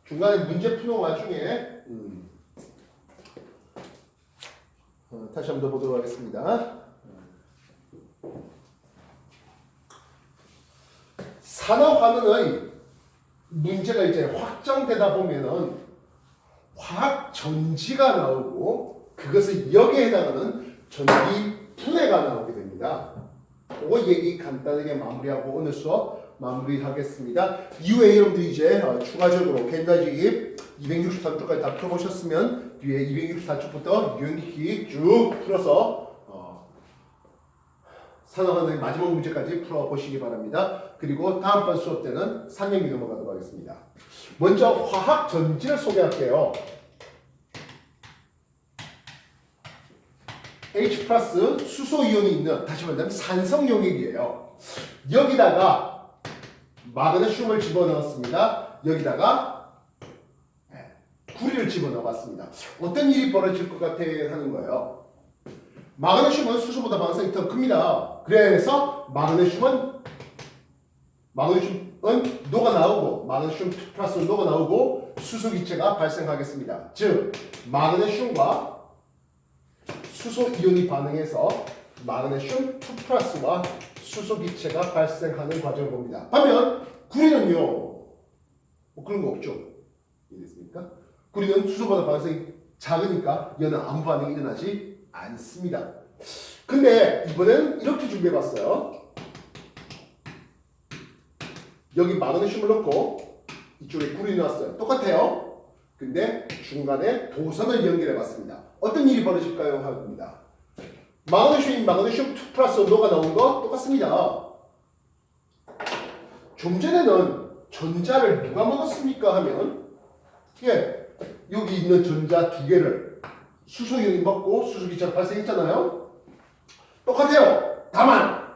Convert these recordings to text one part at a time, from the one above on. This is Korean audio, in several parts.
중간에 문제 푸는 와중에 다시 한번 더 보도록 하겠습니다. 산화환원의 문제가 이제 확정되다 보면은 화학 전지가 나오고 그것을 여기에 해당하는 전기 분해가 나오게 됩니다. 그 얘기 간단하게 마무리하고 오늘 수업 마무리하겠습니다. 이후에 여러분들이 이제 추가적으로 겐다지 263쪽까지 다 풀어보셨으면 뒤에 264쪽부터 유형기기 쭉 풀어서 산화환원의 마지막 문제까지 풀어보시기 바랍니다. 그리고 다음번 수업 때는 상형이 넘어가도록 하겠습니다. 먼저 화학 전지를 소개할게요. H 플러스 수소 이온이 있는, 다시 말하면 산성 용액이에요. 여기다가 마그네슘을 집어넣었습니다. 여기다가 구리를 집어넣어봤습니다. 어떤 일이 벌어질 것 같아 하는 거예요. 마그네슘은 수소보다 반응성이 더 큽니다. 그래서 마그네슘은 녹아 나오고 마그네슘 플러스 녹아 나오고 수소 기체가 발생하겠습니다. 즉 마그네슘과 수소 이온이 반응해서 마그네슘 2 플러스와 수소 기체가 발생하는 과정을 봅니다. 반면 구리는요, 뭐 그런 거 없죠. 이해됐습니까? 구리는 수소보다 반응성이 작으니까 얘는 아무 반응이 일어나지 않습니다. 근데 이번에는 이렇게 준비해봤어요. 여기 마그네슘을 넣고 이쪽에 구리 넣었어요. 똑같아요. 근데 중간에 도선을 연결해봤습니다. 어떤 일이 벌어질까요? 합니다. 마그네슘 2 플러스 녹아 나온 거 똑같습니다. 좀 전에는 전자를 누가 먹었습니까? 하면 여기 있는 전자 두 개를 수소이온이 먹고 수소기체가 발생했잖아요. 똑같아요. 다만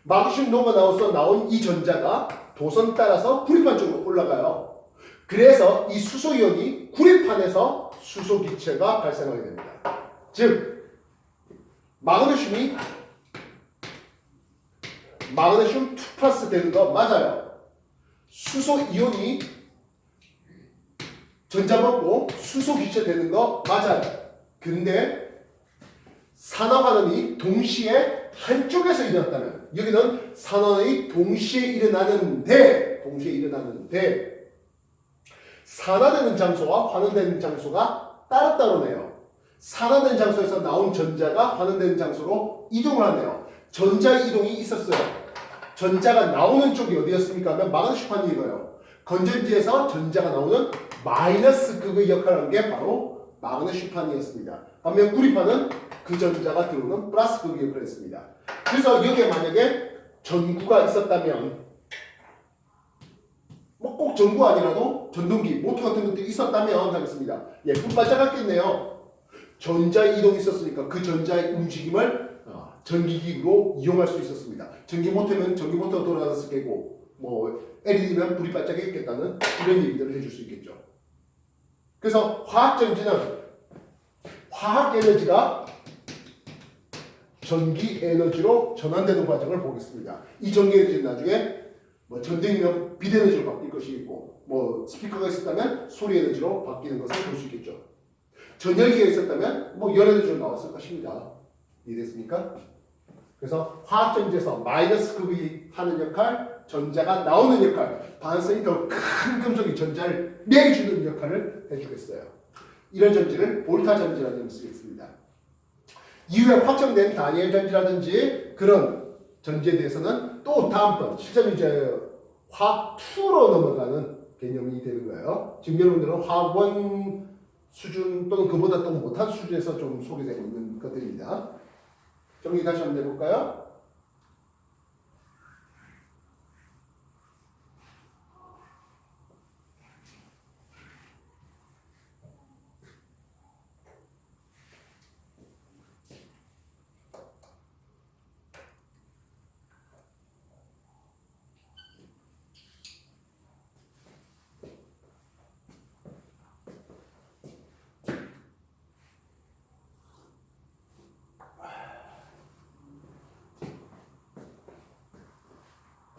마그네슘 녹아 나와서 나온 이 전자가 도선 따라서 구리판 쪽으로 올라가요. 그래서 이 수소이온이 구리판에서 수소기체가 발생하게 됩니다. 즉 마그네슘 2 플러스 되는 거 맞아요. 수소이온이 전자 먹고 수소기체 되는 거 맞아요. 근데 산화환원이 동시에 한쪽에서 일어났다면, 여기는 산화환원이 동시에 일어나는데 산화되는 장소와 환원되는 장소가 따로따로네요. 산화된 장소에서 나온 전자가 환원되는 장소로 이동을 하네요. 전자 이동이 있었어요. 전자가 나오는 쪽이 어디였습니까? 하면 마그네슘판이에요. 건전지에서 전자가 나오는 마이너스 극의 역할을 한 게 바로 마그네슘판이었습니다. 반면 구리판은 그 전자가 들어오는 플러스 극의 역할을 했습니다. 그래서 여기에 만약에 전구가 있었다면, 뭐 꼭 전구 아니라도 전동기, 모터 같은 것들이 있었다면 하겠습니다. 불 반짝했겠네요. 전자 이동이 있었으니까 그 전자의 움직임을 전기기로 이용할 수 있었습니다. 전기 모터면 전기 모터가 돌아갔을 거고, 뭐 LED면 불이 반짝했겠다는 이런 얘기들을 해줄 수 있겠죠. 그래서 화학 전지는 화학 에너지가 전기 에너지로 전환되는 과정을 보겠습니다. 이 전기 에너지는 나중에 뭐 전등이면 빛 에너지로 바뀔 것이겠고, 뭐 스피커가 있었다면 소리 에너지로 바뀌는 것을 볼 수 있겠죠. 전열기가 있었다면 뭐 열 에너지로 나왔을 것입니다. 이해됐습니까? 그래서 화학전지에서 마이너스 극이 하는 역할, 전자가 나오는 역할, 반응성이 더 큰 금속이 전자를 매겨주는 역할을 해주겠어요. 이런 전지를 볼타 전지라는 이름을 쓰겠습니다. 이후에 확정된 다니엘 전지라든지 그런 전지에 대해서는 또 다음번 실전 이제 화학 2로 넘어가는 개념이 되는 거예요. 지금 여러분들은 화학 1 수준 또는 그보다 또 못한 수준에서 좀 소개되고 있는 것들입니다. 정리 다시 한번 해볼까요?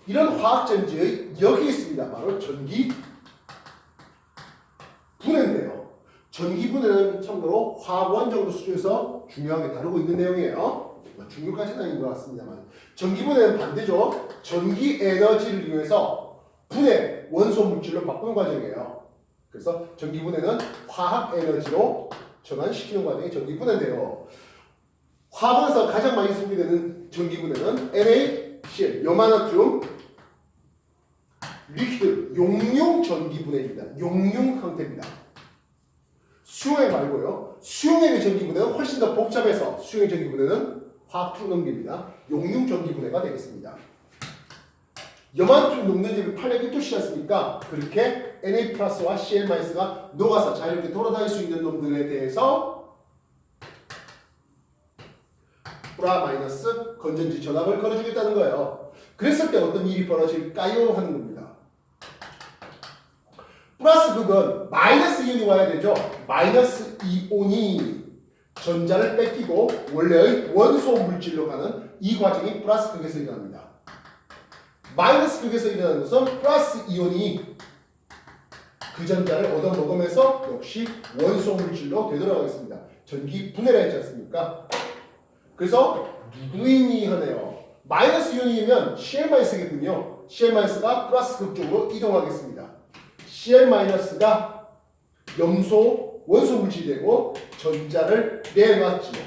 이런 화학전지의 여기 있습니다. 바로 전기 전기분해는 참고로 화학원 정도 수준에서 중요하게 다루고 있는 내용이에요. 중요까지는 아닌 것 같습니다만. 전기분해는 반대죠. 전기 에너지를 이용해서 분해, 원소 물질로 바꾸는 과정이에요. 그래서 전기분해는 화학 에너지로 전환시키는 과정이 전기분해인데요. 화학원에서 가장 많이 소비되는 전기분해는 NaCl, 염화나트륨, 리퀴드, 용융 전기분해입니다. 용융 형태입니다. 수용액 말고요. 수용액의 전기분해는 훨씬 더 복잡해서 수용액 전기분해는 화학투 넘깁니다. 용융 전기분해가 되겠습니다. 염화나트륨 녹는 점이 800 1도시지 않습니까? 그렇게 Na 플러스와 Cl 마이너스가 녹아서 자유롭게 돌아다닐 수 있는 놈들에 대해서 플라 마이너스 건전지 전압을 걸어주겠다는 거예요. 그랬을 때 어떤 일이 벌어질까요? 하는 겁니다. 플러스 극은 마이너스 이온이 와야 되죠. 마이너스 이온이 전자를 뺏기고 원래의 원소 물질로 가는 이 과정이 플러스 극에서 일어납니다. 마이너스 극에서 일어나는 것은 플러스 이온이 그 전자를 얻어먹으면서 역시 원소 물질로 되돌아가겠습니다. 전기 분해를 했지 않습니까? 그래서 누구이니 하네요. 마이너스 이온이면 Cl-겠군요. Cl-가 플러스 극 쪽으로 이동하겠습니다. Cl-가 염소 원소 물질이 되고 전자를 내놨지요.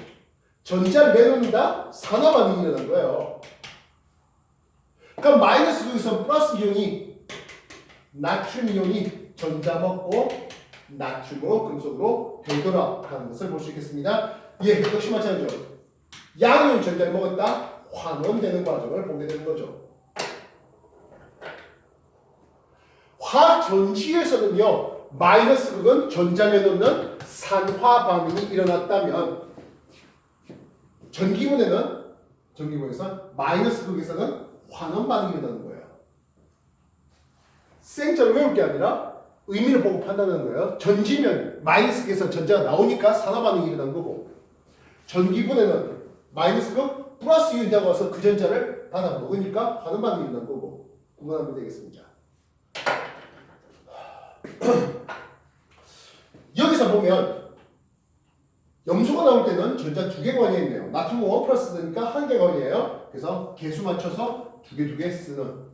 전자를 내놓는다? 산화 반응이 일어난 거예요. 그럼 마이너스 극에서 플러스 이온이 나트륨 이온이 전자 먹고 나트륨으로 금속으로 되돌아가는 것을 볼 수 있겠습니다. 예, 역시 마찬가지죠. 양이온 전자를 먹었다? 환원되는 과정을 보게 되는 거죠. 화학 전지에서는요, 마이너스 극은 전자를 넣는 산화 반응이 일어났다면 전기분해에서 마이너스 극에서는 환원 반응이 일어나는 거예요. 생자를 외울 게 아니라 의미를 보고 판단하는 거예요. 전지면 마이너스 극에서 전자가 나오니까 산화 반응이 일어난 거고, 전기분해는 마이너스 극 플러스 이온이 와서 그 전자를 받아 먹으니까 환원 반응이 일어난 거고 구분하면 되겠습니다. 여기서 보면 염소가 나올 때는 전자 2개 관여 있네요. 나트륨 1 플러스 되니까 1개 관여예요. 그래서 개수 맞춰서 2개 쓰는.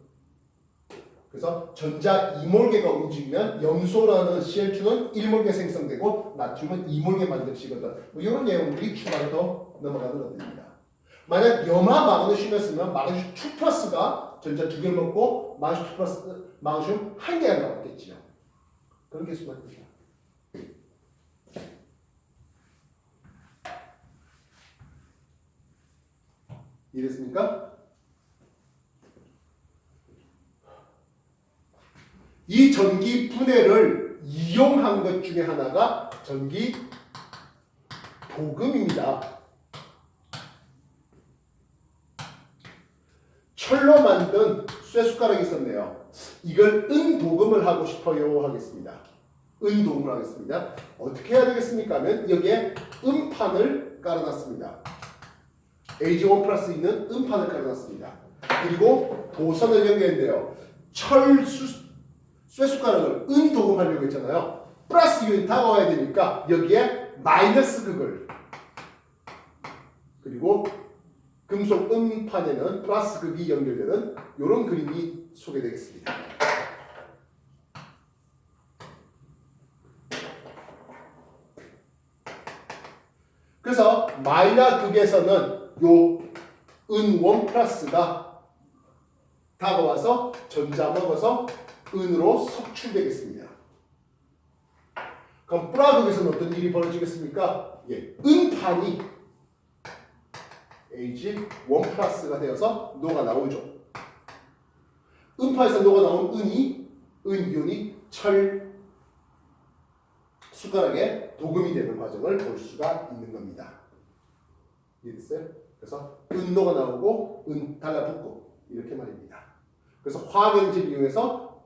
그래서 전자 2몰개가 움직이면 염소라는 Cl2는 1몰개 생성되고 나트륨은 2몰개 만들어지거든. 뭐 이런 내용들이 추가로 더 넘어가는 것들입니다. 만약 염화 마그네슘을 쓰면 마그네슘 2 플러스가 전자 2개를 먹고 마그네슘 2 플러스 마그네슘 1개가 나왔겠지요. 그런 개수만 됩니다. 이해됐습니까? 이 전기 분해를 이용한 것 중에 하나가 전기 도금입니다. 철로 만든 쇠숟가락이 있었네요. 이걸 은도금을 하고 싶어요 하겠습니다. 은도금을 하겠습니다. 어떻게 해야 되겠습니까? 하면 여기에 음판을 깔아놨습니다. Ag1 플러스 있는 음판을 깔아놨습니다. 그리고 도선을 연결했는데요. 쇠숟가락을 은도금하려고 했잖아요. 플러스 이온이 다가와야 되니까 여기에 마이너스 극을, 그리고 금속 음판에는 플러스 극이 연결되는 이런 그림이 소개되겠습니다. 그래서 마이너 극에서는 요 은1 플러스가 다가와서 전자 먹어서 은으로 섭출되겠습니다. 그럼 플라 극에서는 어떤 일이 벌어지겠습니까? 예, 은판이 Ag1 플러스가 되어서 녹아 나오죠. 음파에서 녹아 나온 은이온이 철 숟가락에 도금이 되는 과정을 볼 수가 있는 겁니다. 이해됐어요? 그래서 은노가 나오고 은 달라붙고 이렇게 말입니다. 그래서 화학연질을 이용해서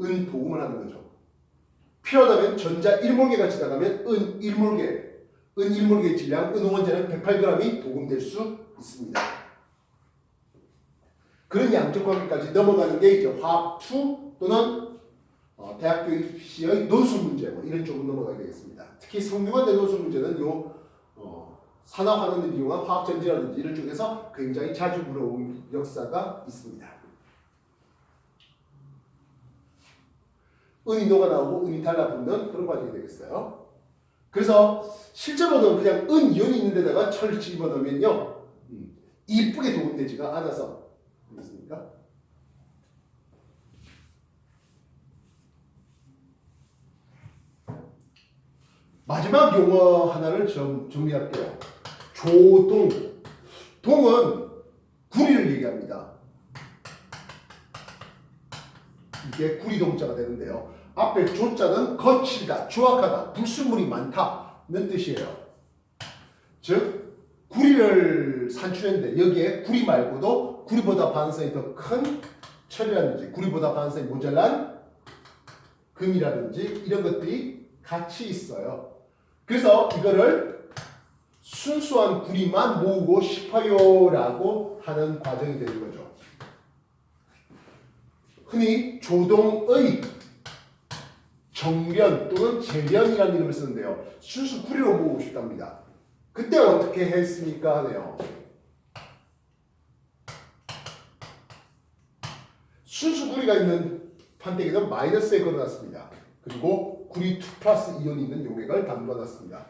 은 도금을 하는 거죠. 필요하다면 전자 1몰개가 지나가면 은 1몰개의 질량, 은 원자는 108g이 도금될 수 있습니다. 그런 양적 관계까지 넘어가는 게 이제 화학 2 또는 대학교 입시의 논술 문제 뭐 이런 쪽으로 넘어가게 되겠습니다. 특히 성균관대 논술 문제는 산화환원을 이용한 화학전지라든지 이런 쪽에서 굉장히 자주 물어온 역사가 있습니다. 은이 녹아 나오고 은이 달라붙는 그런 과정이 되겠어요. 그래서 실제로는 그냥 은 이온이 있는 데다가 철을 집어넣으면요 이쁘게 도금되지가 않아서 그렇습니까? 마지막 용어 하나를 정리할게요. 조동. 동은 구리를 얘기합니다. 이게 구리동자가 되는데요. 앞에 조자는 거칠다, 조악하다, 불순물이 많다는 뜻이에요. 즉 구리를 산출했는데 여기에 구리 말고도 구리보다 반성이 더 큰 철이라든지 구리보다 반성이 모자란 금이라든지 이런 것들이 같이 있어요. 그래서 이거를 순수한 구리만 모으고 싶어요라고 하는 과정이 되는 거죠. 흔히 조동의 정련 또는 재련이라는 이름을 쓰는데요. 순수 구리로 모으고 싶답니다. 그때 어떻게 했습니까? 하네요. 순수 구리가 있는 판때기는 마이너스에 걸어놨습니다. 그리고 구리 2 플러스 이온이 있는 용액을 담궈놨습니다.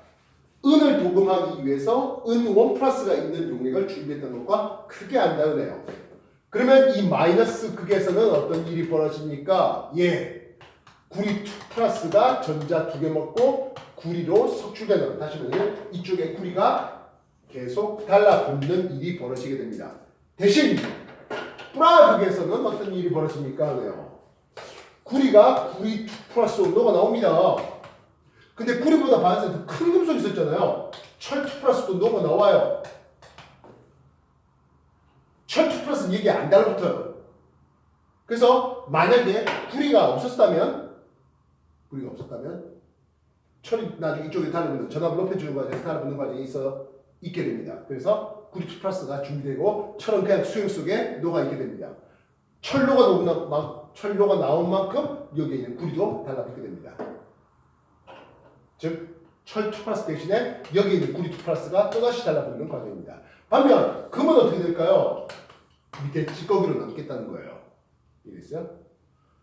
은을 도금하기 위해서 은 1 플러스가 있는 용액을 준비했던 것과 크게 안 다르네요. 그러면 이 마이너스 극에서는 어떤 일이 벌어집니까? 구리 2 플러스가 전자 2개 먹고 구리로 석출되는, 다시 보면 이쪽에 구리가 계속 달라붙는 일이 벌어지게 됩니다. 대신 플라 극에서는 어떤 일이 벌어집니까? 하네요. 구리가 구리 2 플러스 온도가 나옵니다. 근데 구리보다 반응이 더 큰 금속이 있었잖아요. 철 2 플러스도 녹아 나와요. 철 2 플러스는 여기에 안 달라붙어요. 그래서 만약에 구리가 없었다면 철이 나중에 이쪽에 달라붙는 전압을 높여주는 과정에서 달라붙는 과정이 있게 됩니다. 그래서 구리 2 플러스가 준비되고 철은 그냥 수용 속에 녹아 있게 됩니다. 철로가 나온 만큼 여기에 있는 구리도 달라붙게 됩니다. 즉 철 2 플러스 대신에 여기에 있는 구리 2 플러스가 또다시 달라붙는 과정입니다. 반면 금은 어떻게 될까요? 밑에 찌꺼기로 남겠다는 거예요. 이해됐어요?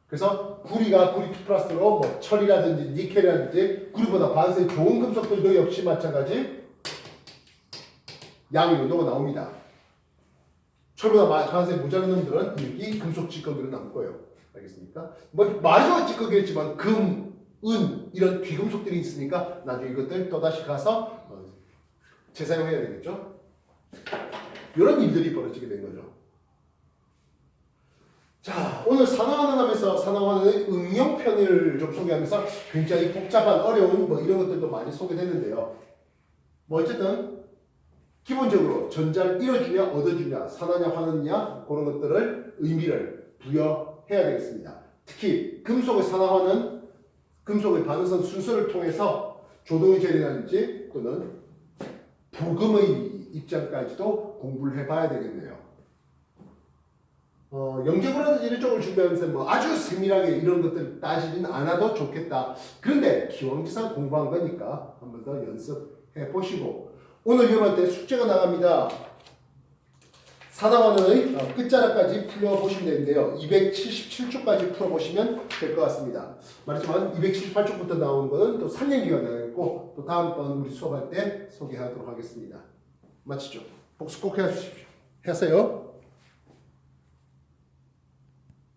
그래서 구리가 구리 2 플러스로 뭐 철이라든지 니켈이라든지 구리보다 반성이 좋은 금속들도 역시 마찬가지 양의 온도가 나옵니다. 철보다 반성이 모자란 놈들은 이 금속 찌꺼기로 남을 거예요. 알겠습니까? 뭐 마지막 찌꺼기였지만 금, 은 이런 비금속들이 있으니까 나중에 이것들 또다시 가서 재사용해야 되겠죠. 이런 일들이 벌어지게 된 거죠. 자, 오늘 산화환원하면서 산화환원의 응용편을 좀 소개하면서 굉장히 복잡한 어려운 뭐 이런 것들도 많이 소개됐는데요. 뭐 어쨌든 기본적으로 전자를 잃어주냐 얻어주냐 산화냐 환원냐 그런 것들을 의미를 부여해야 되겠습니다. 특히 금속의 산화환은 금속의 반응성 순서를 통해서 조동의 재료라든지 또는 부금의 입장까지도 공부를 해봐야 되겠네요. 영재고라든지 이런 쪽을 준비하면서 뭐 아주 세밀하게 이런 것들 따지진 않아도 좋겠다. 그런데 기왕지상 공부한 거니까 한 번 더 연습해 보시고 오늘 여러분 때 숙제가 나갑니다. 산화환원의 끝자락까지 풀어보시면 되는데요. 277쪽까지 풀어보시면 될 것 같습니다. 말했지만 278쪽부터 나오는 거는 또 3년 기간 나겠고 또 다음번 우리 수업할 때 소개하도록 하겠습니다. 마치죠. 복습 꼭 해주십시오. 하세요.